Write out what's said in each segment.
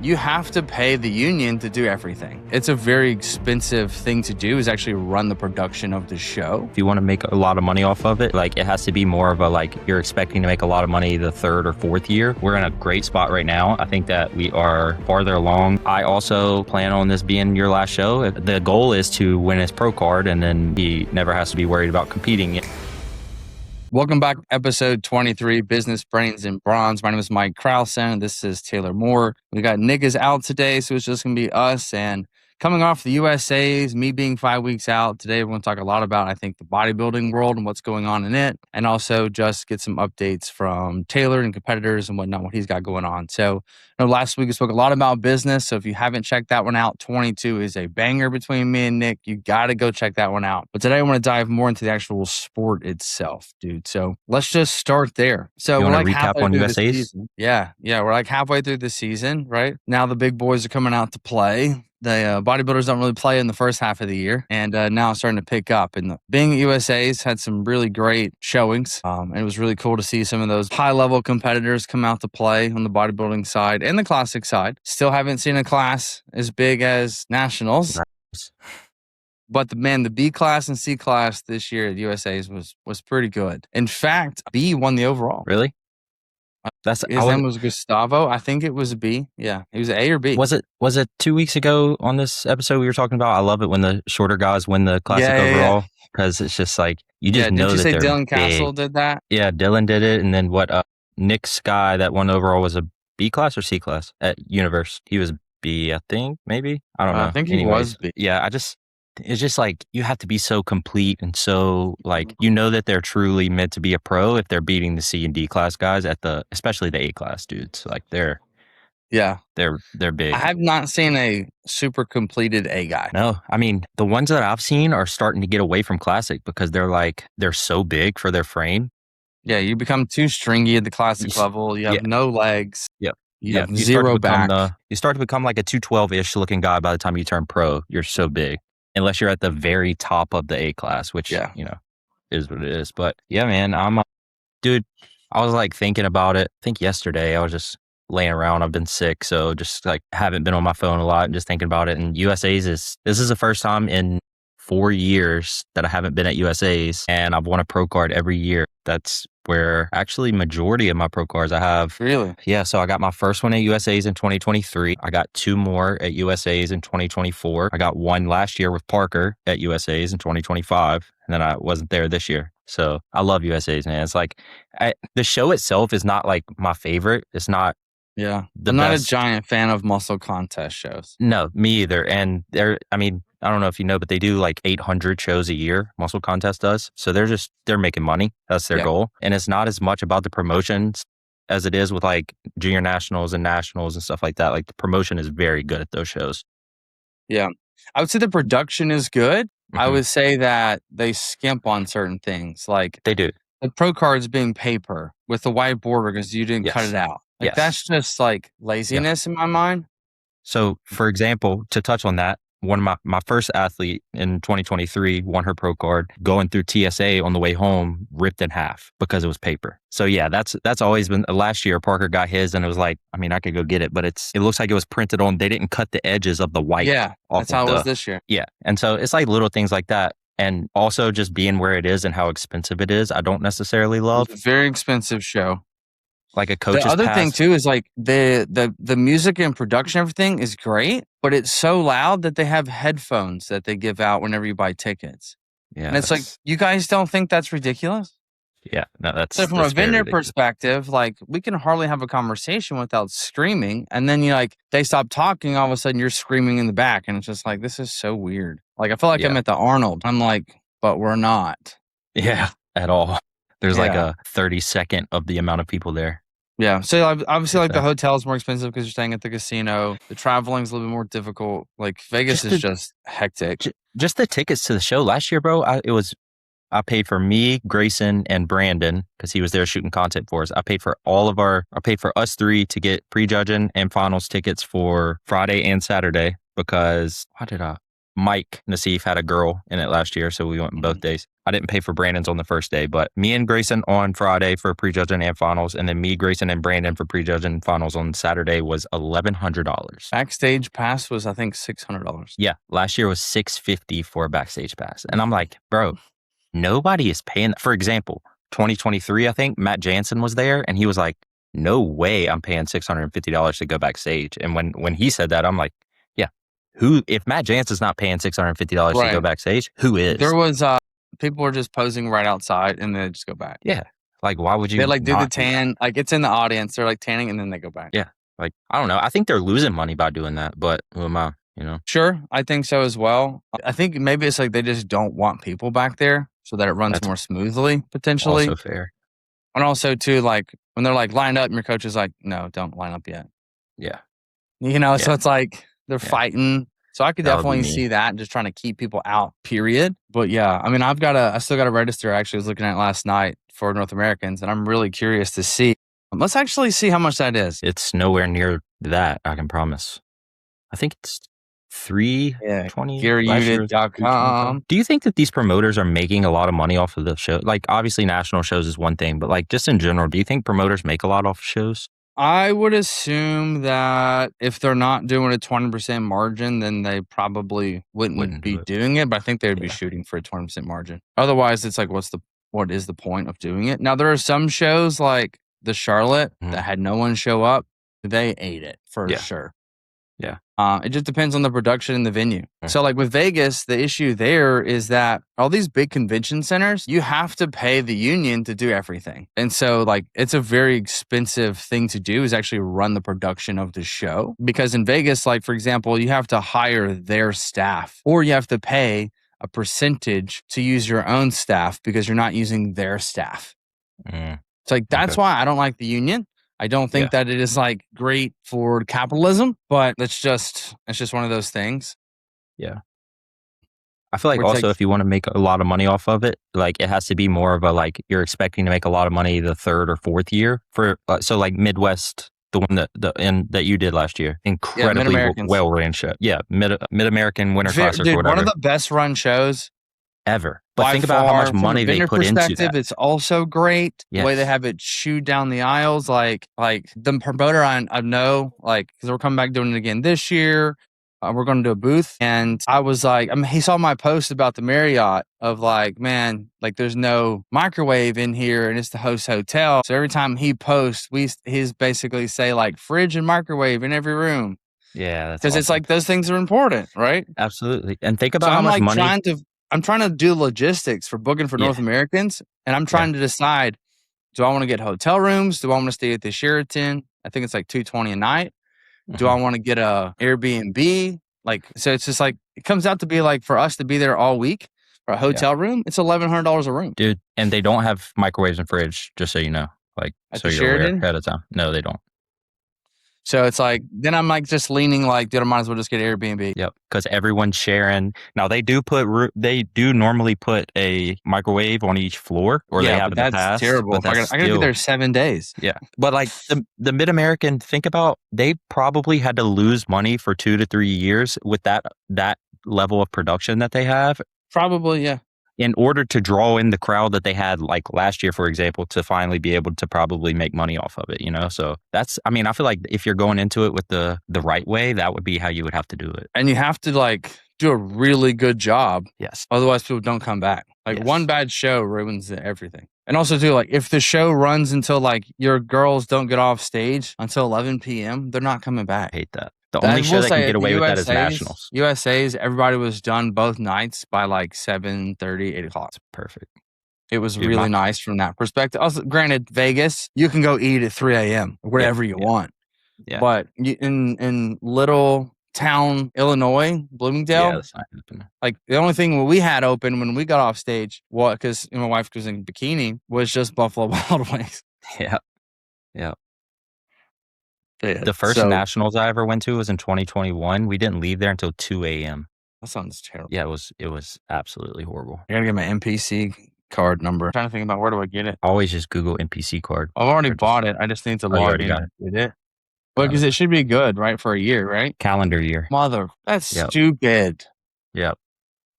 you have to pay the union to do everything. It's a very expensive thing to do, is actually run the production of the show. If you want to make a lot of money off of it, like it has to be more of a, like, you're expecting to make a lot of money the third or fourth year. We're in a great spot right now. I think that we are farther along. I also plan on this being your last show. The goal is to win his pro card, and then he never has to be worried about competing. Welcome back to episode 23, Business Brains Brawns. My name is Mike Crowson, and this is Taylor Moore. We got niggas out today, so it's just going to be us. And coming off the USA's, me being 5 weeks out, today we're going to talk a lot about, I think, the bodybuilding world and what's going on in it, and also just get some updates from Taylor and competitors and whatnot, what he's got going on. So, last week we spoke a lot about business, so if you haven't checked that one out, 22 is a banger between me and Nick. You got to go check that one out. But today I want to dive more into the actual sport itself, dude. So let's just start there. So You we're want like to recap halfway on through the USA's? season. Yeah, we're like halfway through the season, right? Now the big boys are coming out to play. The bodybuilders don't really play in the first half of the year, and now it's starting to pick up. And being at USA's had some really great showings, and it was really cool to see some of those high-level competitors come out to play on the bodybuilding side and the classic side. Still haven't seen a class as big as nationals, Nice. but the B class and C class this year at USA's was pretty good. In fact, B won the overall. Really? His name was Gustavo. I think it was a B. Yeah, he was an A or B. Was it 2 weeks ago on this episode we were talking about? I love it when the shorter guys win the classic overall, because it's just like you just know that they're did you say Dylan big. Castle did that? Yeah, Dylan did it, and then Nick's guy that won overall was a B class or C class at Universe. He was B, I think, maybe. I don't know. I think he was B. Yeah, it's just like you have to be so complete and so like that they're truly meant to be a pro if they're beating the C and D class guys especially the A class dudes. Like they're big. I have not seen a super completed A guy. No, I mean the ones that I've seen are starting to get away from classic because they're so big for their frame. Yeah, you become too stringy at the classic level. You have no legs. Yep. You have zero back. You start to become like a 212-ish looking guy by the time you turn pro. You're so big. Unless you're at the very top of the A class, which, is what it is. But yeah, man, dude, I was like thinking about it. I think yesterday I was just laying around. I've been sick, so just like haven't been on my phone a lot and just thinking about it. And this is the first time in 4 years that I haven't been at USA's, and I've won a pro card every year. That's where actually majority of my pro cards I have. Really? Yeah. So I got my first one at USA's in 2023. I got 2 more at USA's in 2024. I got 1 last year with Parker at USA's in 2025. And then I wasn't there this year. So I love USA's, man. It's like the show itself is not like my favorite. It's not. Yeah. I'm not a giant fan of muscle contest shows. No, me either. And I don't know if you know, but they do like 800 shows a year. Muscle Contest does. So they're making money. That's their goal. And it's not as much about the promotions as it is with like junior nationals and nationals and stuff like that. Like the promotion is very good at those shows. Yeah. I would say the production is good. Mm-hmm. I would say that they skimp on certain things. Like they do. The pro cards being paper with the white border because you didn't cut it out. Like that's just like laziness in my mind. So for example, to touch on that, one of my first athlete in 2023 won her pro card going through TSA on the way home, ripped in half because it was paper. So yeah, that's always been. Last year Parker got his and it was like, I could go get it, but it looks like it was printed on. They didn't cut the edges of the white. Yeah, that's how it was this year. Yeah, and so it's like little things like that, and also just being where it is and how expensive it is. I don't necessarily love. It's a very expensive show. Like a coach's The other thing too is like the music and production, everything is great, but it's so loud that they have headphones that they give out whenever you buy tickets. Yeah, and it's like, you guys don't think that's ridiculous? Yeah, no, that's so from a vendor perspective, like we can hardly have a conversation without screaming, and then they stop talking, all of a sudden you're screaming in the back, and it's just like, this is so weird. Like I feel like I'm at the Arnold. I'm like, but we're not. Yeah, at all. There's like a 30-second of the amount of people there. Yeah. So obviously like the hotel is more expensive because you're staying at the casino. The traveling is a little bit more difficult. Like Vegas is just hectic. Just the tickets to the show last year, bro. I paid for me, Grayson, and Brandon because he was there shooting content for us. I paid for us 3 to get prejudging and finals tickets for Friday and Saturday because Mike Nassif had a girl in it last year, so we went both days. I didn't pay for Brandon's on the first day, but me and Grayson on Friday for prejudging and finals, and then me, Grayson, and Brandon for prejudging finals on Saturday was $1,100. Backstage pass was, I think, $600. Yeah, last year was $650 for a backstage pass, and I'm like, bro, nobody is paying. For example, 2023, I think Matt Jansen was there, and he was like, no way I'm paying $650 to go backstage. And when he said that, I'm like, yeah, if Matt Jansen's not paying $650 to go backstage, who is? There was people were just posing right outside and then they just go back. Yeah. Like, why would you? They like do the tan, like it's in the audience. They're like tanning and then they go back. Yeah. Like, I don't know. I think they're losing money by doing that, but who am I, Sure. I think so as well. I think maybe it's like they just don't want people back there so that it runs more smoothly, potentially. Also fair. And also too, like when they're like lined up and your coach is like, no, don't line up yet. Yeah. So it's like they're fighting. So I could definitely see that, just trying to keep people out, period. But yeah, I mean, I still got a register I actually was looking at last night for North Americans, and I'm really curious to see. Let's actually see how much that is. It's nowhere near that, I can promise. I think it's $320. GaryUnit.com. Do you think that these promoters are making a lot of money off of the show? Like, obviously national shows is one thing, but like just in general, do you think promoters make a lot off shows? I would assume that if they're not doing a 20% margin, then they probably wouldn't be doing it. But I think they would be shooting for a 20% margin. Otherwise, it's like, what is the point of doing it? Now, there are some shows like the Charlotte that had no one show up. They ate it for sure. Yeah. It just depends on the production and the venue. So like with Vegas, the issue there is that all these big convention centers, you have to pay the union to do everything. And so like it's a very expensive thing to do, is actually run the production of the show. Because in Vegas, like for example, you have to hire their staff or you have to pay a percentage to use your own staff because you're not using their staff. It's like, that's why I don't like the union. I don't think that it is like great for capitalism, but it's just one of those things. Yeah. I feel like also if you want to make a lot of money off of it, like it has to be more of a, like you're expecting to make a lot of money the third or fourth year for, so like Midwest, the one that you did last year, incredibly well ran show. Yeah. Mid-American Winter Classic or whatever. One of the best run shows ever. But think about how much money they put into that. It's also great. The way they have it shoot down the aisles, like the promoter I know, like, because we're coming back doing it again this year. We're going to do a booth. And I was like, he saw my post about the Marriott of like, man, like there's no microwave in here and it's the host hotel. So every time he posts, he's basically say like fridge and microwave in every room. Yeah. Because it's like those things are important, right? Absolutely. And think about how much money. I'm trying to do logistics for booking for North Americans, and I'm trying to decide, do I want to get hotel rooms? Do I want to stay at the Sheraton? I think it's like $220 a night. Do I want to get a Airbnb? Like, so it's just like, it comes out to be like for us to be there all week for a hotel room, it's $1,100 a room. Dude, and they don't have microwaves and fridge, just so you know. Like, at so the you're aware Sheraton? ahead of time. No, they don't. So it's like, then I'm like just leaning like, dude, I might as well just get Airbnb. Yep, because everyone's sharing. Now they do normally put a microwave on each floor, or they have in the past. That's terrible. But that's I gotta be there 7 days. Yeah, but like the Mid-American, think about, they probably had to lose money for 2 to 3 years with that level of production that they have. Probably, yeah. In order to draw in the crowd that they had like last year, for example, to finally be able to probably make money off of it, So I feel like if you're going into it with the right way, that would be how you would have to do it. And you have to like do a really good job. Yes. Otherwise people don't come back. Like one bad show ruins everything. And also too, like if the show runs until like your girls don't get off stage until 11 p.m., they're not coming back. I hate that. The only show that can get away with that is nationals. USA's, everybody was done both nights by like 7:30, 8 o'clock. Perfect. It was really nice from that perspective. Also, granted, Vegas, you can go eat at 3 a.m. wherever you want. Yeah. But in little town, Illinois, Bloomingdale, like the only thing we had open when we got off stage, because my wife was in bikini, was just Buffalo Wild Wings. Yeah. Yeah. The first nationals I ever went to was in 2021. We didn't leave there until 2 a.m. That sounds terrible. Yeah, it was absolutely horrible. I gotta get my NPC card number. I'm trying to think about where do I get it. Always just Google NPC card. I've already bought it. I just need to log in and get it. But because it should be good, right? For a year, right? Calendar year. That's stupid. Yep.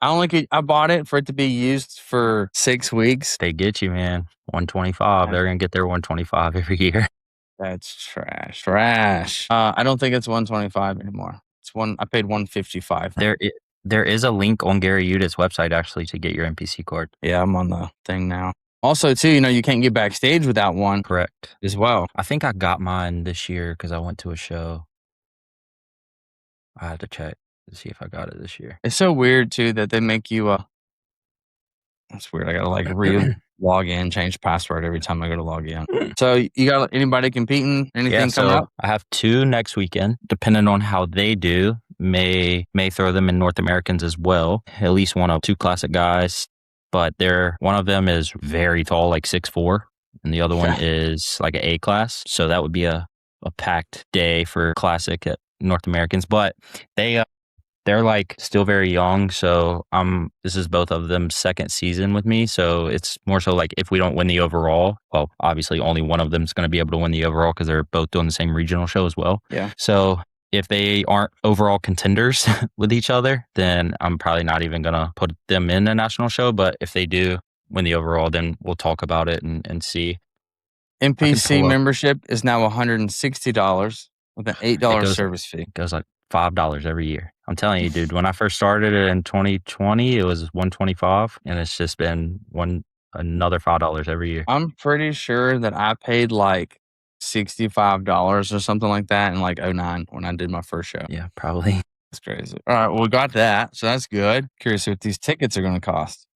I bought it for it to be used for 6 weeks. They get you, man. 125. They're going to get their 125 every year. That's trash. I don't think it's 125 anymore. I paid 155. There is a link on Gary Udit's website actually to get your NPC card. Yeah, I'm on the thing now. Also, too, you can't get backstage without one. Correct. As well. I think I got mine this year because I went to a show. I had to check to see if I got it this year. It's so weird, too, that they make you that's weird. I gotta log in, change password every time I go to log in. So you got anybody competing? Anything coming up? I have 2 next weekend. Depending on how they do, may throw them in North Americans as well. At least 1 of 2 classic guys, but one of them is very tall, like 6'4", and the other one is like an A class. So that would be a packed day for classic at North Americans. But they're like still very young, so this is both of them second season with me, so it's more so like if we don't win the overall, well, obviously only one of them is going to be able to win the overall because they're both doing the same regional show as well. Yeah. So if they aren't overall contenders with each other, then I'm probably not even going to put them in a national show. But if they do win the overall, then we'll talk about it and see. NPC membership is now $160 with an $8 service fee. It goes like $5 every year. I'm telling you, dude, when I first started it in 2020, it was $125, and it's just been another $5 every year. I'm pretty sure that I paid like $65 or something like that in like 2009 when I did my first show. Yeah, probably. That's crazy. All right, well, we got that, so that's good. Curious what these tickets are going to cost.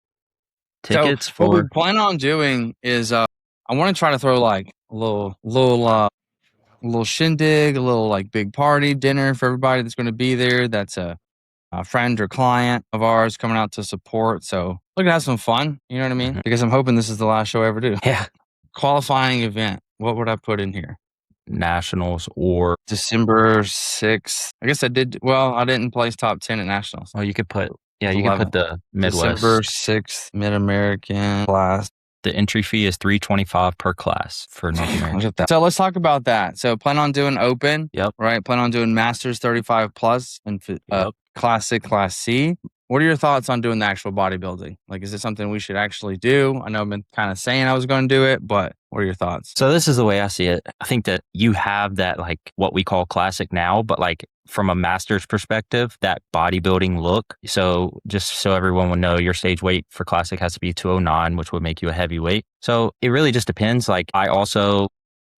Tickets what we plan on doing is I want to try to throw like a little shindig, a little like big party dinner for everybody that's going to be there. That's a friend or client of ours coming out to support. So we're gonna have some fun. You know what I mean? Because I'm hoping this is the last show I ever do. Yeah. Qualifying event. What would I put in here? Nationals or December 6th. I guess I did. Well, I didn't place top 10 at nationals. Oh, you could put. Yeah, you could put the Midwest. December 6th Mid-American class. The entry fee is $325 per class for North America. So let's talk about that. So plan on doing open. Yep. Right. Plan on doing Masters 35 plus and Classic Class C. What are your thoughts on doing the actual bodybuilding? Like, is it something we should actually do? I know I've been kind of saying I was going to do it, but what are your thoughts? So this is the way I see it. I think that you have that, like what we call classic now, but like from a master's perspective, that bodybuilding look. So just so everyone would know, your stage weight for classic has to be 209, which would make you a heavyweight. So it really just depends. Like I also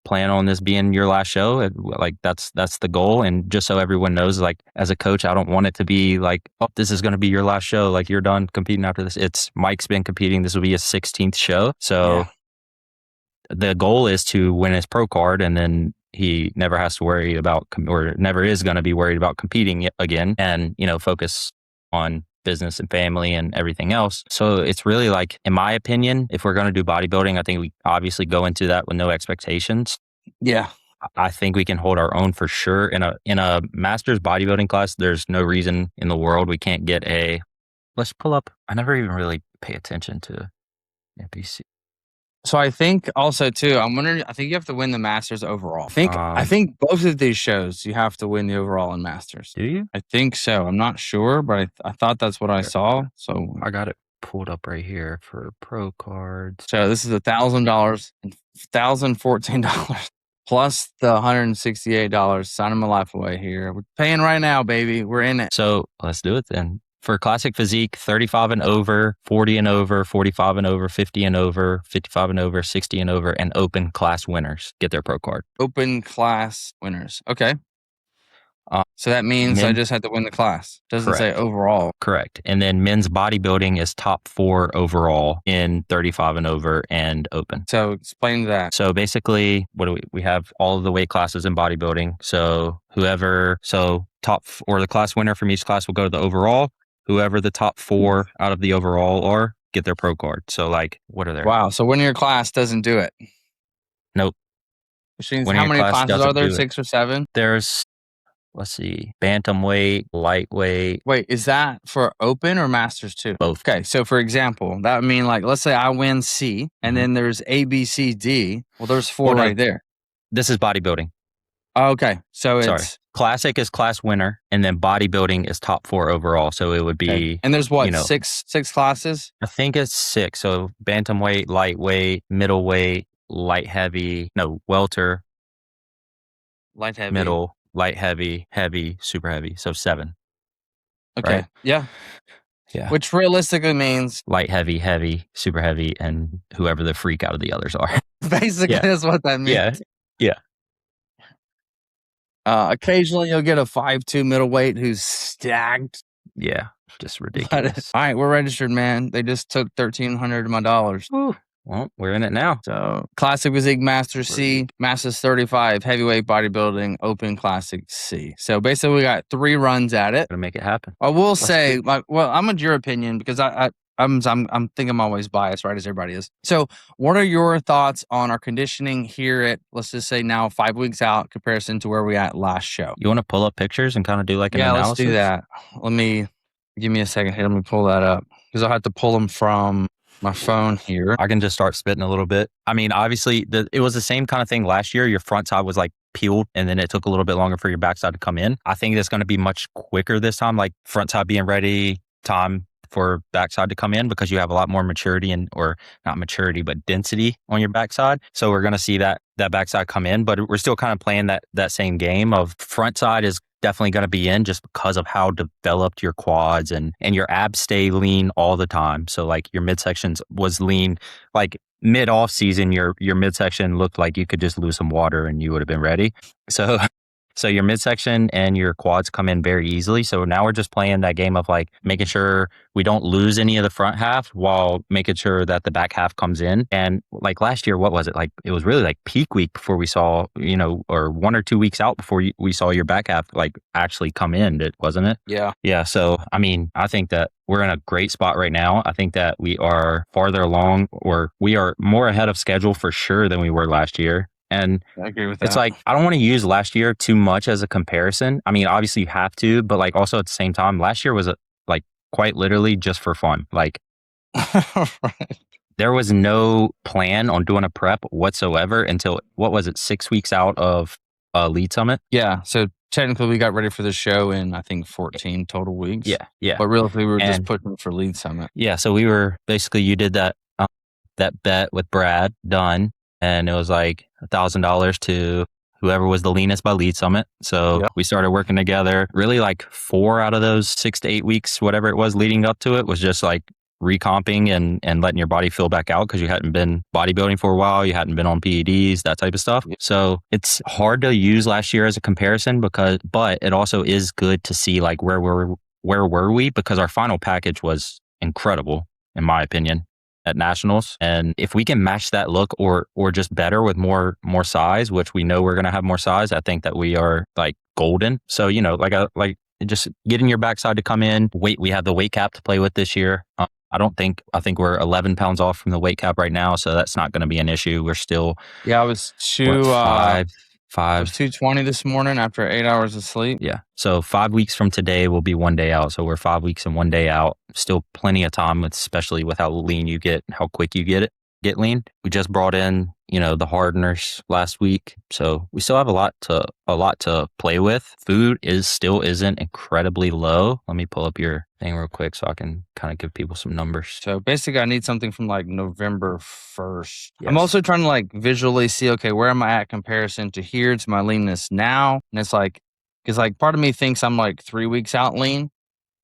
plan on this being your last show. Like that's the goal. And just so everyone knows, like as a coach, I don't want it to be like, oh, this is going to be your last show. Like you're done competing after this. It's Mike's been competing. This will be his 16th show. So the goal is to win his pro card, and then he never has to worry about, or never is going to be worried about competing again, and, focus on business and family and everything else. So it's really like, in my opinion, if we're going to do bodybuilding, I think we obviously go into that with no expectations. Yeah. I think we can hold our own for sure. In a master's bodybuilding class, there's no reason in the world we can't get let's pull up. I never even really pay attention to NPC. So I think also too, I think you have to win the Masters overall. I think both of these shows, you have to win the overall in Masters. Do you? I think so. I'm not sure, but I thought that's what I saw. So I got it pulled up right here for pro cards. So this is $1,000 and $1,014 plus the $168. Signing my life away here. We're paying right now, baby. We're in it. So let's do it then. For classic physique, 35 and over, 40 and over, 45 and over, 50 and over, 55 and over, 60 and over, and open class winners get their pro card. Open class winners. Okay. So that means I just had to win the class. Doesn't say overall. Correct. And then men's bodybuilding is top 4 overall in 35 and over and open. So explain that. So basically, we have all of the weight classes in bodybuilding. So the class winner from each class will go to the overall. Whoever the top 4 out of the overall are, get their pro card. So like, what are there? Wow. So winning your class doesn't do it. Nope. Which means how many classes are there? 6 or 7? There's, let's see, bantamweight, lightweight. Wait, is that for open or masters too? Both. Okay. So for example, that would mean like, let's say I win C and then there's A, B, C, D. Well, there's 4 right there. This is bodybuilding. Okay. So Sorry. it's Classic is class winner, and then bodybuilding is top 4 overall. So it would be, okay. And there's what, six classes? I think it's 6. So bantamweight, lightweight, middleweight, light heavy, welter, light heavy, middle, light heavy, heavy, super heavy. So 7. Okay. Right? Yeah. Yeah. Which realistically means light heavy, heavy, super heavy, and whoever the freak out of the others are. Basically, is what that means. Yeah. Occasionally, you'll get a 5'2" middleweight who's stacked. Yeah, just ridiculous. All right, we're registered, man. They just took $1,300 of my dollars. Woo. Well, we're in it now. So, Classic Physique Master C, Masters 35, Heavyweight Bodybuilding, Open Classic C. So, basically, we got 3 runs at it. Gonna make it happen. I will say, I'm on your opinion because I'm thinking I'm always biased, right, as everybody is. So, what are your thoughts on our conditioning here at, let's just say now 5 weeks out, comparison to where we at last show? You want to pull up pictures and kind of do like an analysis? Let's do that. Give me a second here. Let me pull that up because I'll have to pull them from my phone here. I can just start spitting a little bit. I mean, obviously, it was the same kind of thing last year. Your front side was like peeled, and then it took a little bit longer for your backside to come in. I think it's going to be much quicker this time, like front side being ready, time for backside to come in because you have a lot more maturity or not maturity, but density on your backside. So we're going to see that backside come in, but we're still kind of playing that same game of front side is definitely going to be in just because of how developed your quads and your abs stay lean all the time. So like your midsections was lean, like mid off season, your midsection looked like you could just lose some water and you would have been ready. So your midsection and your quads come in very easily. So now we're just playing that game of like making sure we don't lose any of the front half while making sure that the back half comes in. And like last year, what was it? Like it was really like peak week before we saw, or 1 or 2 weeks out before we saw your back half like actually come in, wasn't it? Yeah. Yeah. So, I mean, I think that we're in a great spot right now. I think that we are farther along or we are more ahead of schedule for sure than we were last year. And I agree with that. It's like, I don't want to use last year too much as a comparison. I mean, obviously you have to, but like also at the same time, last year was like quite literally just for fun. Like right. There was no plan on doing a prep whatsoever until, what was it, 6 weeks out of Lead Summit? Yeah. So technically we got ready for the show in, I think, 14 total weeks. Yeah. But really, we were just pushing for Lead Summit. Yeah. So we were basically, you did that bet with Brad, done. And it was like $1,000 to whoever was the leanest by Lead Summit. So we started working together. Really like 4 out of those 6 to 8 weeks, whatever it was leading up to it, was just like recomping and letting your body fill back out because you hadn't been bodybuilding for a while. You hadn't been on PEDs, that type of stuff. So it's hard to use last year as a comparison but it also is good to see like where were we, because our final package was incredible, in my opinion, at nationals. And if we can match that look or just better with more size, which we know we're going to have more size, I think that we are like golden. So, like just getting your backside to come in. We have the weight cap to play with this year. I think we're 11 pounds off from the weight cap right now. So that's not going to be an issue. We're still, I was 220 this morning after 8 hours of sleep. Yeah. So 5 weeks from today will be 1 day out. So we're 5 weeks and 1 day out. Still plenty of time, especially with how lean you get, how quick you get lean. We just brought in, the hardeners last week. So we still have a lot to play with. Food still isn't incredibly low. Let me pull up your thing real quick so I can kind of give people some numbers. So basically I need something from like November 1st. Yes. I'm also trying to like visually see, okay, where am I at comparison to here to my leanness now? And it's like, because like part of me thinks I'm like 3 weeks out lean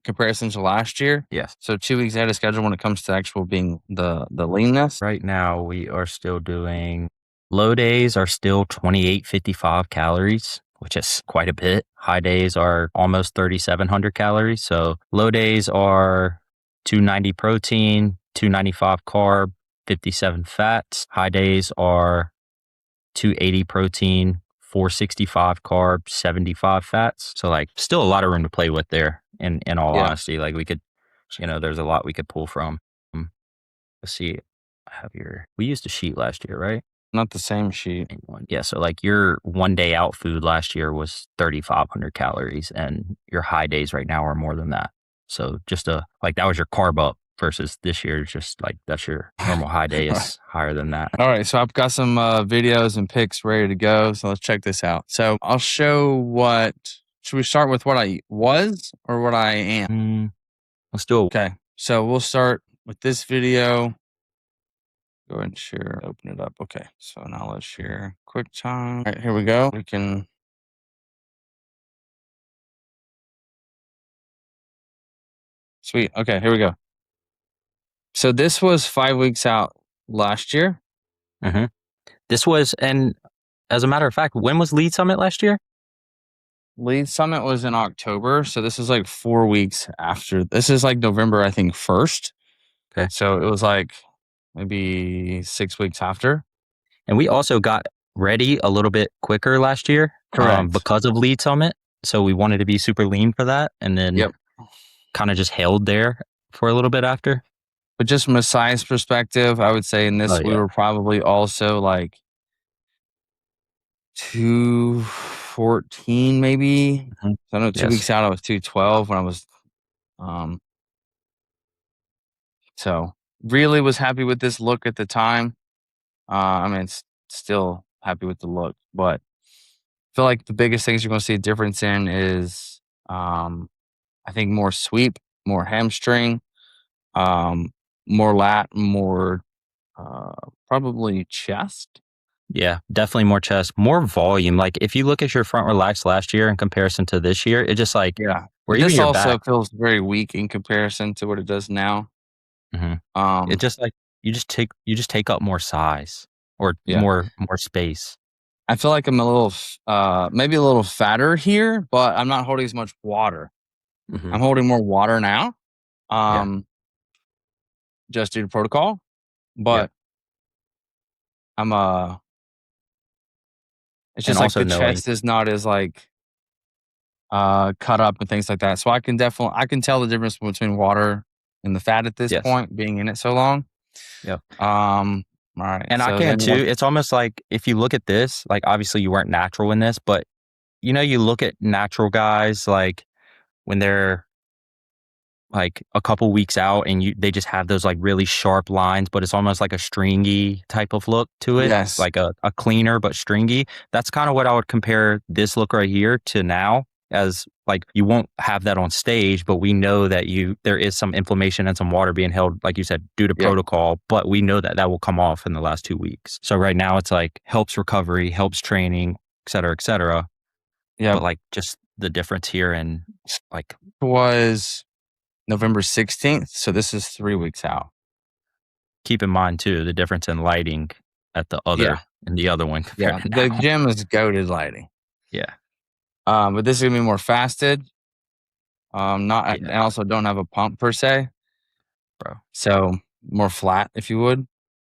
comparison to last year. Yes. So 2 weeks ahead of schedule when it comes to actual being the leanness. Right now we are still doing, low days are still 2855 calories, which is quite a bit. High days are almost 3,700 calories. So low days are 290 protein, 295 carb, 57 fats. High days are 280 protein, 465 carb, 75 fats. So like still a lot of room to play with there. In all honesty, like we could, there's a lot we could pull from. Let's see. We used a sheet last year, right? Not the same sheet. Yeah. So like your 1 day out food last year was 3,500 calories and your high days right now are more than that. So just that was your carb up versus this year, just like that's your normal high day is higher than that. All right. So I've got some videos and pics ready to go. So let's check this out. So I'll show what, should we start with what I was or what I am? Let's do it. Okay. So we'll start with this video. Go ahead and share, open it up. Okay. So now let's share QuickTime. All right, here we go. We can. Sweet. Okay. Here we go. So this was 5 weeks out last year. Mm-hmm. This was, and as a matter of fact, when was Lead Summit last year? Lead Summit was in October. So this is like 4 weeks after. This is like November, I think, 1st. Okay. So it was like maybe 6 weeks after. And we also got ready a little bit quicker last year. Correct. Because of Lead Summit. So we wanted to be super lean for that. And then kind of just held there for a little bit after. But just from a size perspective, I would say in this, we were probably also like 214 maybe. So I know 2 weeks out, I was 212 when I was, so really was happy with this look at the time. I mean, it's still happy with the look, but I feel like the biggest things you're going to see a difference in is, I think more sweep, more hamstring, more lat, more, probably chest. Yeah, definitely more chest, more volume. Like if you look at your front relaxed last year in comparison to this year, it just like, or even this also feels very weak in comparison to what it does now. It just like you just take up more size or more space. I feel like I'm a little, maybe a little fatter here, but I'm not holding as much water. I'm holding more water now, just due to protocol. But I'm it's just like the chest is not as like cut up and things like that. So I can tell the difference between water and the fat at this point, being in it so long. All right. And I can too. It's almost like if you look at this, like obviously you weren't natural in this, but you know, you look at natural guys like when they're like a couple weeks out and they just have those like really sharp lines, but it's almost like a stringy type of look to it. Yes. Like a cleaner but stringy. That's kind of what I would compare this look right here to now, as like you won't have that on stage, but we know that there is some inflammation and some water being held, like you said, due to protocol, but we know that will come off in the last 2 weeks. So right now it's like helps recovery, helps training, et cetera, et cetera. Yeah. But like just the difference here and like was November 16th. So this is 3 weeks out. Keep in mind too, the difference in lighting at the other and the other one. The gym is goated lighting. Yeah. But this is gonna be more fasted. And also don't have a pump per se, bro. So more flat, if you would.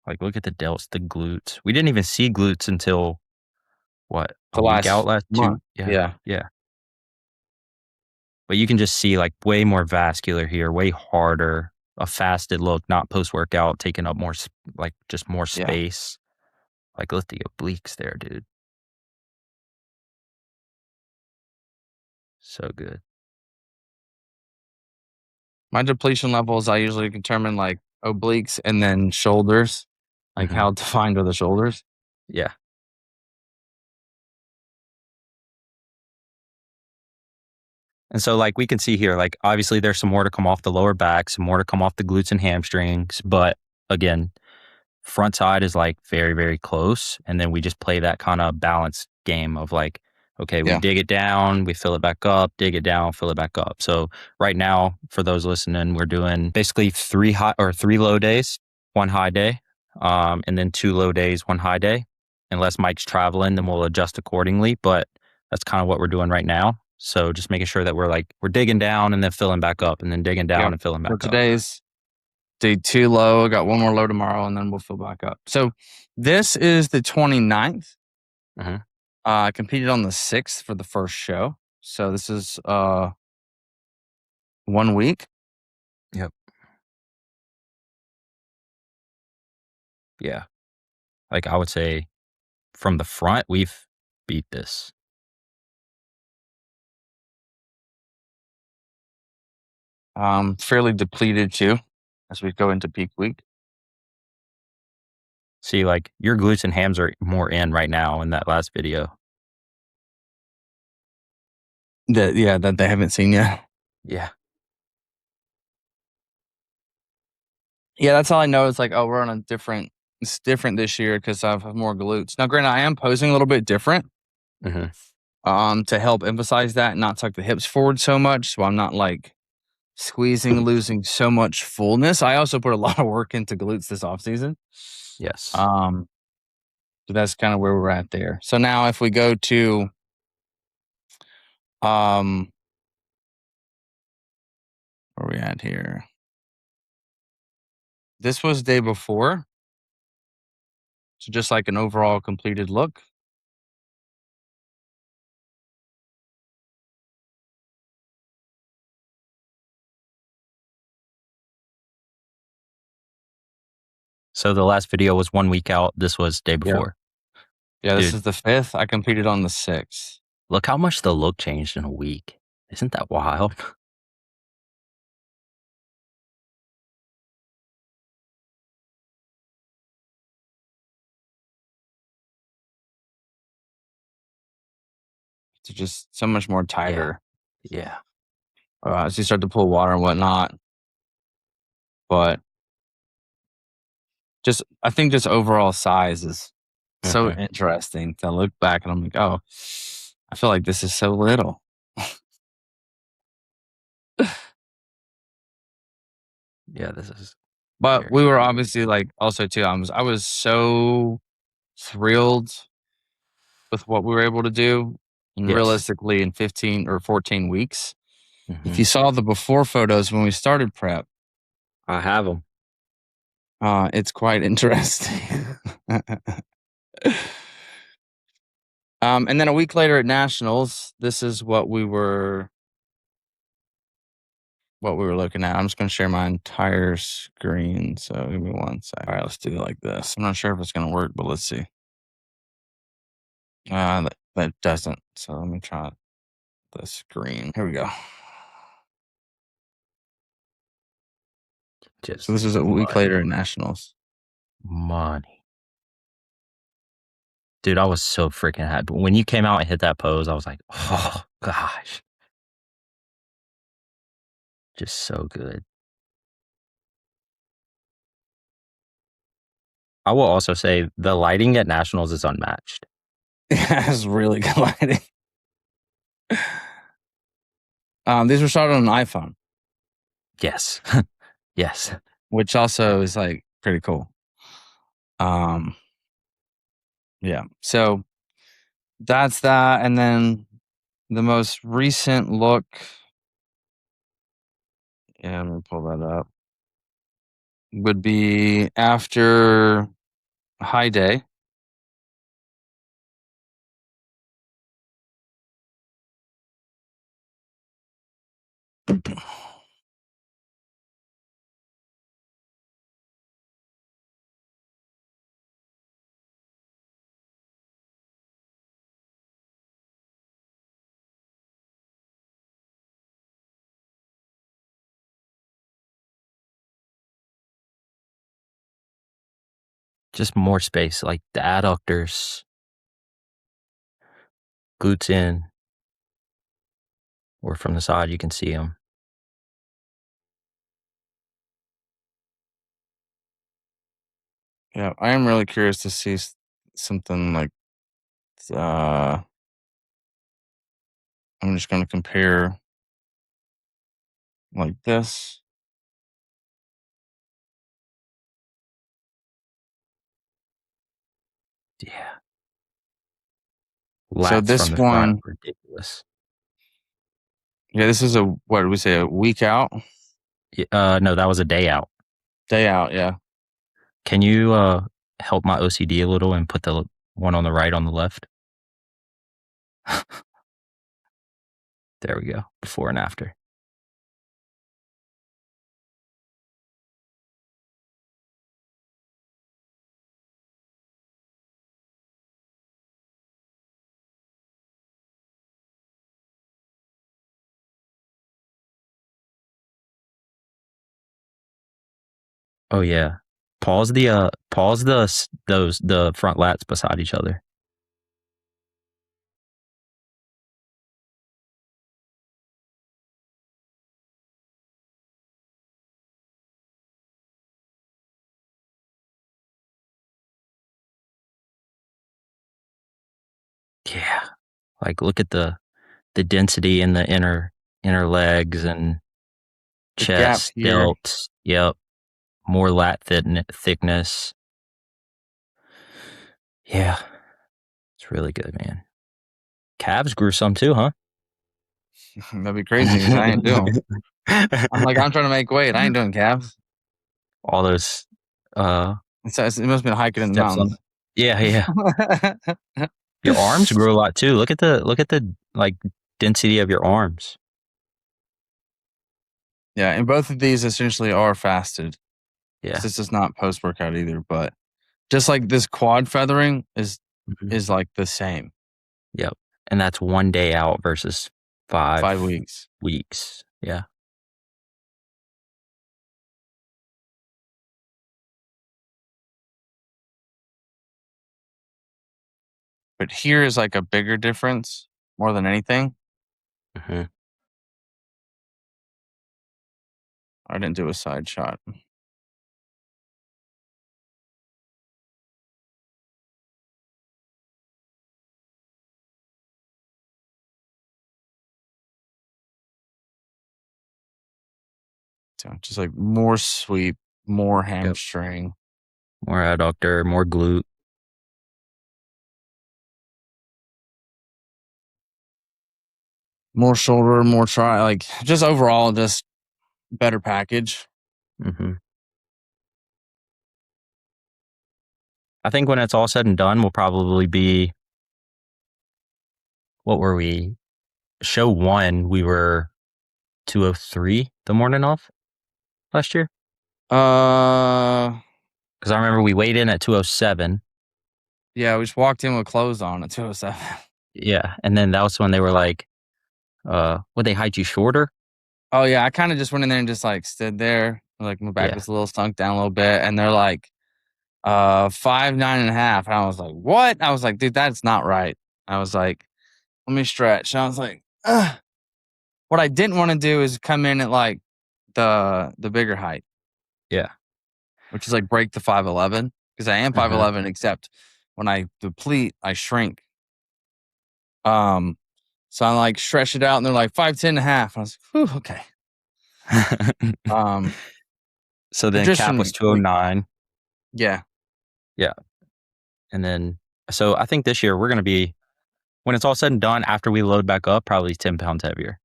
Like look at the delts, the glutes. We didn't even see glutes until what? A week out last month. Yeah. But you can just see like way more vascular here, way harder, a fasted look, not post-workout, taking up more, like just more space. Like look at the obliques there, dude. So good. My depletion levels, I usually determine like obliques and then shoulders, like how defined are the shoulders. Yeah. And so like we can see here, like obviously there's some more to come off the lower back, some more to come off the glutes and hamstrings. But again, front side is like very, very close. And then we just play that kind of balanced game of like, okay, we dig it down, we fill it back up, dig it down, fill it back up. So right now, for those listening, we're doing basically 3 low days, 1 high day, and then 2 low days, 1 high day. Unless Mike's traveling, then we'll adjust accordingly. But that's kind of what we're doing right now. So just making sure that we're digging down and then filling back up and then digging down and filling back up. Today's day 2 low. I got 1 more low tomorrow and then we'll fill back up. So this is the 29th. I competed on the 6th for the first show. So this is 1 week. Yep. Yeah. Like I would say from the front, we've beat this. Fairly depleted too. as we go into peak week. See, like your glutes and hams are more in right now in that last video. That they haven't seen yet. Yeah. Yeah, that's all I know. It's like, oh, we're on a different. It's different this year because I have more glutes. Now, granted, I am posing a little bit different. To help emphasize that and not tuck the hips forward so much, so I'm not like squeezing, losing so much fullness. I also put a lot of work into glutes this off season. Yes. So that's kind of where we're at there. So now if we go to where are we at here? This was day before. So just like an overall completed look. So the last video was 1 week out. This was day before. Yeah, this is the 5th. I competed on the 6th. Look how much the look changed in a week. Isn't that wild? It's just so much more tighter. Yeah. As you start to pull water and whatnot. But I think just overall size is so interesting to look back and I'm like, oh, I feel like this is so little. Yeah, this is. But we were obviously like also too. I was so thrilled with what we were able to do, and realistically in 15 or 14 weeks. If you saw the before photos when we started prep, I have them. It's quite interesting. And then a week later at nationals, this is what we were looking at. I'm just going to share my entire screen. So give me one sec. All right, let's do it like this. I'm not sure if it's going to work, but let's see. That doesn't. So let me try the screen. Here we go. So this is a week later at nationals. Money. Dude, I was so freaking happy. When you came out and hit that pose, I was like, oh, gosh. Just so good. I will also say the lighting at nationals is unmatched. Yeah, it's really good lighting. These were shot on an iPhone. Yes. Yes. Which also is like pretty cool. Yeah. So that's that. And then the most recent look. Yeah, I'm gonna pull that up. Would be after high day. Just more space, like the adductors, glutes in, or from the side, you can see them. Yeah, I am really curious to see something like. I'm just going to compare like this. Yeah. So Lats this from the one, front, ridiculous. yeah, this is what did we say, a week out? No, that was a day out. Day out, yeah. Can you help my OCD a little and put the one on the right on the left? There we go. Before and after. Oh yeah. Pause the the front lats beside each other. Yeah. Like look at the density in the inner legs and The gap chest, here. delts. Yep. More lat thickness. Yeah. It's really good, man. Calves grew some too, huh? That'd be crazy because I ain't doing. I'm trying to make weight. I ain't doing calves. All those It must have been hiking in the steps on. mountains. Yeah. Your arms grew a lot too. Look at the like density of your arms. Yeah, and both of these essentially are fasted. Yeah. This is not post workout either, but just like this quad feathering is like the same. Yep. And that's 1 day out versus 5 weeks. Yeah. But here is like a bigger difference more than anything. Mm-hmm. I didn't do a side shot. Just like more sweep, more hamstring. Yep. More adductor, more glute. More shoulder, more tri, like just overall, just better package. Mm-hmm. I think when it's all said and done, we'll probably be, what were we? Show 1, we were 203 the morning off last year. Because I remember we weighed in at 207. Yeah, we just walked in with clothes on at 207. Yeah, and then that was when they were like, would they height you shorter? Oh yeah, I kind of just went in there and just like stood there, like my back was a little sunk down a little bit, and they're like, 5'9.5", and I was like, what? I was like, dude, that's not right. I was like, let me stretch. And I was like, ugh. What I didn't want to do is come in at like the bigger height. Yeah. Which is like break the 5'11", because I am 5'11", except when I deplete, I shrink. So I like stretch it out, and they're like 5'10.5". I was like, whew, okay. So then cap was 209. Yeah. Yeah. And then, so I think this year we're going to be, when it's all said and done, after we load back up, probably 10 pounds heavier.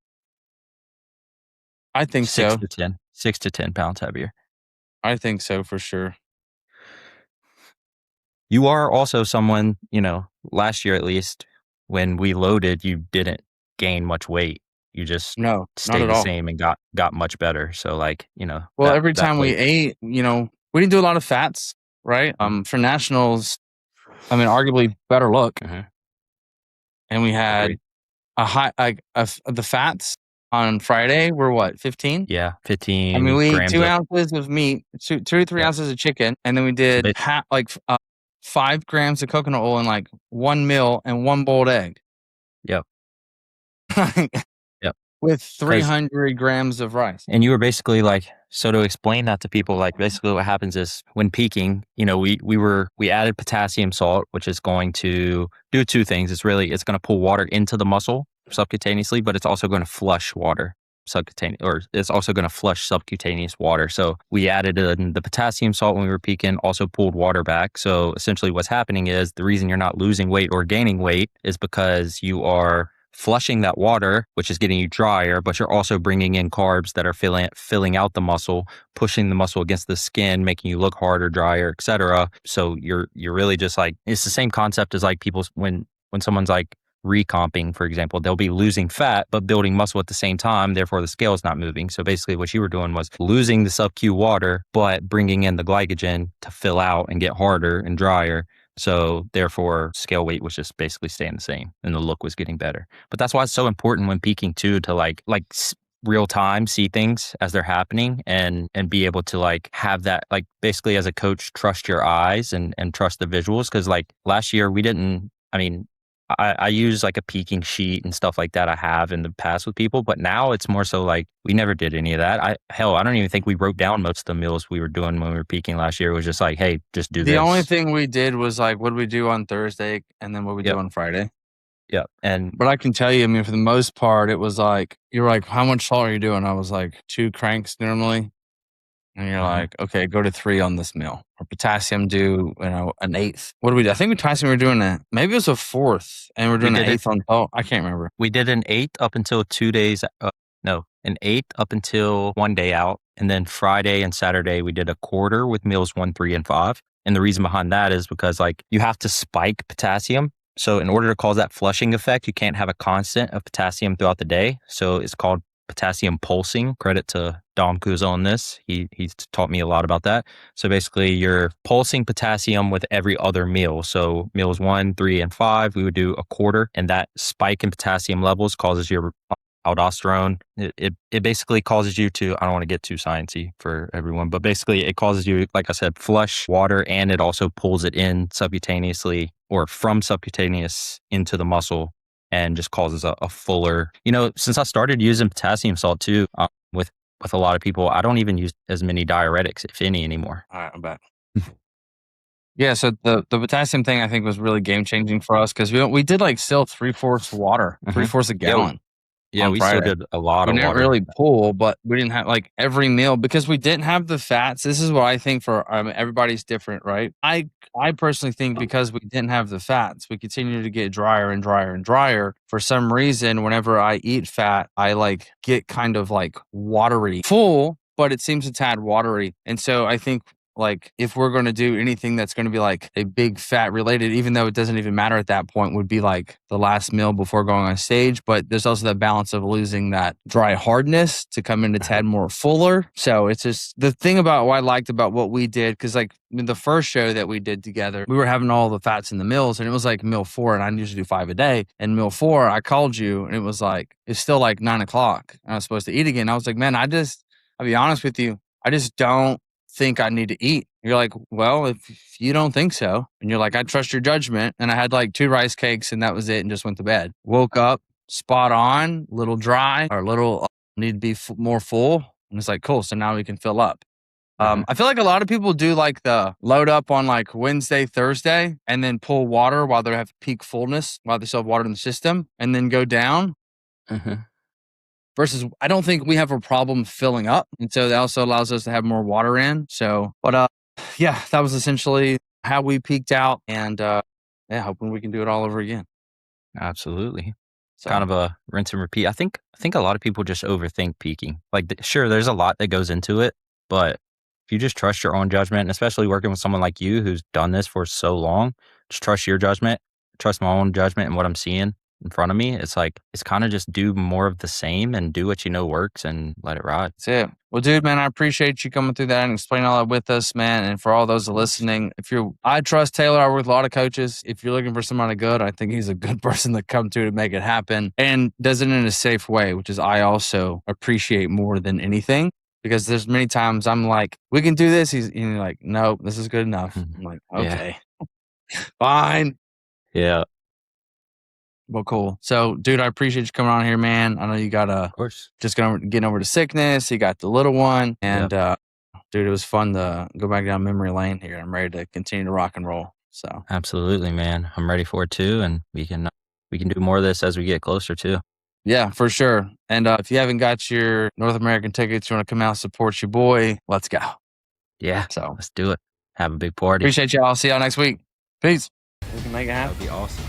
I think so. 6 to 10 pounds heavier. I think so for sure. You are also someone, last year at least, when we loaded, you didn't gain much weight. You just stayed the same and got much better. So well, every time we ate, we didn't do a lot of fats, right? For nationals, I mean, arguably better look. And we had a high, the fats on Friday were what, 15? Yeah, 15. I mean, we ate 2 ounces of meat, 2 to 3 ounces of chicken, and then we did 5 grams of coconut oil and like 1 meal and 1 boiled egg. Yep. Yep. With 300 grams of rice. And you were basically like, so to explain that to people, like basically what happens is when peaking, we added potassium salt, which is going to do 2 things. It's going to pull water into the muscle subcutaneously, but it's also going to flush water subcutaneous, or it's also going to flush subcutaneous water. So we added the potassium salt when we were peaking, also pulled water back. So essentially what's happening is the reason you're not losing weight or gaining weight is because you are flushing that water, which is getting you drier, but you're also bringing in carbs that are filling out the muscle, pushing the muscle against the skin, making you look harder, drier, etc. So you're really just like, it's the same concept as like people when someone's like recomping, for example, they'll be losing fat but building muscle at the same time, therefore the scale is not moving. So basically what you were doing was losing the sub-Q water but bringing in the glycogen to fill out and get harder and drier. So therefore scale weight was just basically staying the same and the look was getting better. But that's why it's so important when peaking too, to like real time see things as they're happening and be able to like have that, like basically as a coach, trust your eyes and trust the visuals. Cause like last year we didn't, I mean, I use like a peaking sheet and stuff like that I have in the past with people, but now it's more so like we never did any of that. I don't even think we wrote down most of the meals we were doing when we were peaking last year. It was just like, hey, just do this. The only thing we did was like, what did we do on Thursday and then what we do on Friday? Yeah. But I can tell you, I mean, for the most part, it was like, you're like, how much salt are you doing? I was like, 2 cranks normally. And you're like, okay, go to 3 on this meal. Or potassium, do, an 1/8. What do we do? I think potassium, we were doing maybe it was a 4th, and we're doing an 1/8 on salt. I can't remember. We did an 1/8 up until 2 days. No, an 1/8 up until 1 day out. And then Friday and Saturday, we did a 1/4 with meals 1, 3, and 5. And the reason behind that is because like you have to spike potassium. So in order to cause that flushing effect, you can't have a constant of potassium throughout the day. So it's called potassium pulsing. Credit to Dom Kuzo on this. He's taught me a lot about that. So basically you're pulsing potassium with every other meal. So meals 1, 3, and 5, we would do a 1/4. And that spike in potassium levels causes your aldosterone. It basically causes you to, I don't want to get too sciencey for everyone, but basically it causes you, like I said, flush water, and it also pulls it in subcutaneously or from subcutaneous into the muscle and just causes a fuller, since I started using potassium salt too, with a lot of people, I don't even use as many diuretics, if any, anymore. All right, I bet. Yeah, so the potassium thing I think was really game changing for us because we did like still 3/4 water, 3/4 a gallon. Yeah, we Friday. Still did a lot of water. We didn't really pull, but we didn't have like every meal because we didn't have the fats. This is what I think for everybody's different, right? I personally think because we didn't have the fats, we continue to get drier and drier and drier. For some reason, whenever I eat fat, I like get kind of like watery, full, but it seems a tad watery. And so I think like if we're going to do anything that's going to be like a big fat related, even though it doesn't even matter at that point, would be like the last meal before going on stage. But there's also that balance of losing that dry hardness to come in a tad more fuller. So it's just the thing about what I liked about what we did, because like the first show that we did together, we were having all the fats in the meals, and it was like meal 4, and I usually do 5 a day. And meal 4, I called you, and it was like, it's still like 9 o'clock, and I was supposed to eat again. I was like, man, I'll be honest with you, I just don't think I need to eat. You're like, well, if you don't think so, and you're like, I trust your judgment. And I had like 2 rice cakes and that was it, and just went to bed. Woke up spot on, little dry, or little need to be more full. And it's like, cool. So now we can fill up. I feel like a lot of people do like the load up on like Wednesday, Thursday, and then pull water while they have peak fullness, while they still have water in the system, and then go down. Versus, I don't think we have a problem filling up. And so that also allows us to have more water in. So, but yeah, that was essentially how we peaked out. And hoping we can do it all over again. Absolutely. So, kind of a rinse and repeat. I think a lot of people just overthink peaking. Like, sure, there's a lot that goes into it, but if you just trust your own judgment, and especially working with someone like you who's done this for so long, just trust your judgment, trust my own judgment and what I'm seeing in front of me. It's like, it's kind of just do more of the same and do what you know works and let it ride. That's it. Well, dude, man, I appreciate you coming through that and explaining all that with us, man. And for all those listening, I trust Taylor. I work with a lot of coaches. If you're looking for somebody good, I think he's a good person to come to make it happen, and does it in a safe way, which is I also appreciate more than anything. Because there's many times I'm like, we can do this. He's like, no, this is good enough. I'm like, okay, fine. Yeah. Well, cool. So, dude, I appreciate you coming on here, man. I know you got of course, just getting over the sickness. You got the little one, and dude, it was fun to go back down memory lane here. I'm ready to continue to rock and roll. So, absolutely, man. I'm ready for it too, and we can do more of this as we get closer too. Yeah, for sure. And if you haven't got your North American tickets, you want to come out and support your boy, let's go. Yeah. So let's do it. Have a big party. Appreciate y'all. See y'all next week. Peace. We can make it happen. That would be awesome.